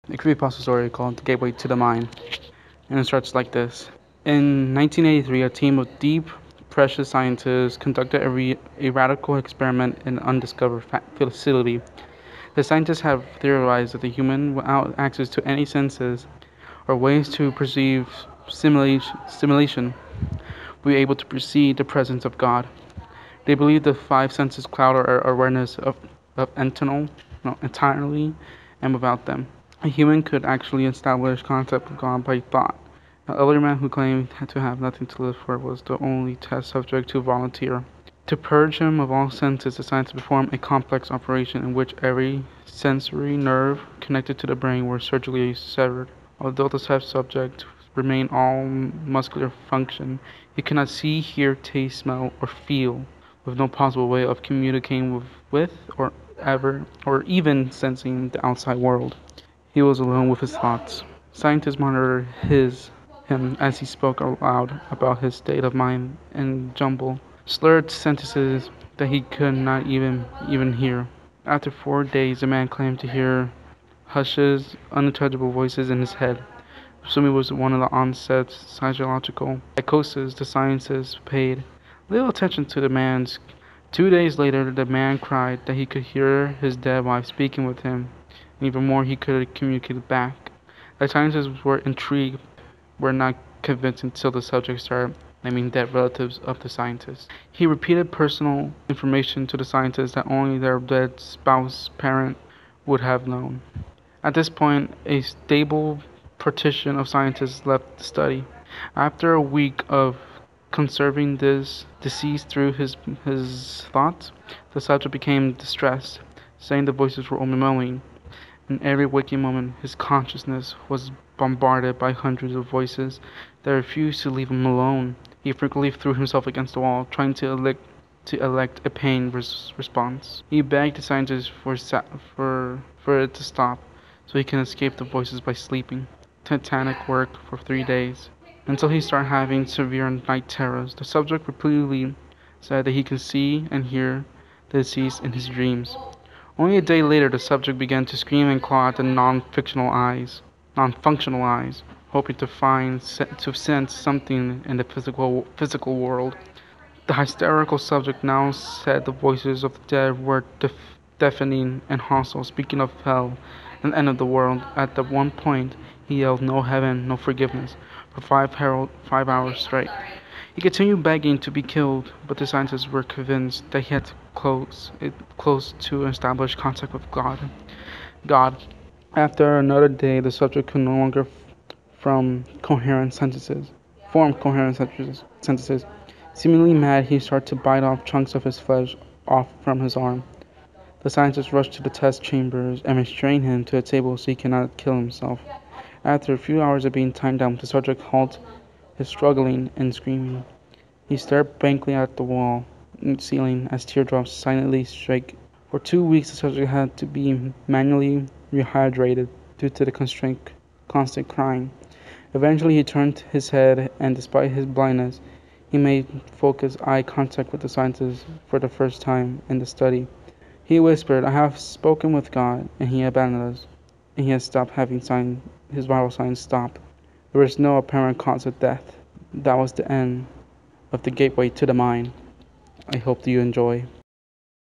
a creepypasta story called The Gateway to the Mind, and it starts like this. In 1983, a team of deep, precious scientists conducted a radical experiment in an undiscovered facility. The scientists have theorized that the human, without access to any senses or ways to perceive stimulation, will be able to perceive the presence of God. They believe the five senses cloud our awareness of entirely, and without them, a human could actually establish concept of God by thought. The other man who claimed to have nothing to live for was the only test subject to volunteer. To purge him of all senses, the scientists performed a complex operation in which every sensory nerve connected to the brain were surgically severed. Although the test subject remained all muscular function, he could not see, hear, taste, smell, or feel, with no possible way of communicating with or ever or even sensing the outside world. He was alone with his thoughts. Scientists monitored him as he spoke aloud about his state of mind and jumble slurred sentences that he could not even hear. After 4 days, the man claimed to hear hushes, unintelligible voices in his head. Assuming it was one of the onset's psychological psychosis, the scientists paid little attention to the man's. 2 days later, the man cried that he could hear his dead wife speaking with him, and even more, he could communicate back. The scientists were intrigued, were not convinced until the subject started naming dead relatives of the scientists. He repeated personal information to the scientists that only their dead spouse parent would have known. At this point, a stable partition of scientists left the study. After a week of conserving this deceased through his thoughts, the subject became distressed, saying the voices were overwhelming. In every waking moment, his consciousness was bombarded by hundreds of voices that refused to leave him alone. He frequently threw himself against the wall, trying to elect a pain response. He begged the scientists for it to stop, so he can escape the voices by sleeping. Titanic work for 3 days, until he started having severe night terrors. The subject repeatedly said that he can see and hear the deceased in his dreams. Only a day later, the subject began to scream and claw at the non-functional eyes, hoping to sense something in the physical world. The hysterical subject now said the voices of the dead were deafening and hostile, speaking of hell and the end of the world. At the one point, he yelled, "No heaven, no forgiveness," for 5 hours straight. He continued begging to be killed, but the scientists were convinced that he had to close to establish contact with God. After another day, the subject could no longer form coherent sentences. Seemingly mad, he started to bite off chunks of his flesh off from his arm. The scientists rushed to the test chambers and restrained him to a table so he cannot kill himself. After a few hours of being tied down, the subject halted his struggling and screaming. He stared blankly at the wall and ceiling as teardrops silently shake. For 2 weeks, the subject had to be manually rehydrated due to the constant crying. Eventually, he turned his head, and despite his blindness, he made focused eye contact with the scientist for the first time in the study. He whispered, "I have spoken with God, and he abandoned us, and he has stopped having his vital signs stop. There was no apparent cause of death." That was the end of the gateway to the mind. I hope that you enjoy.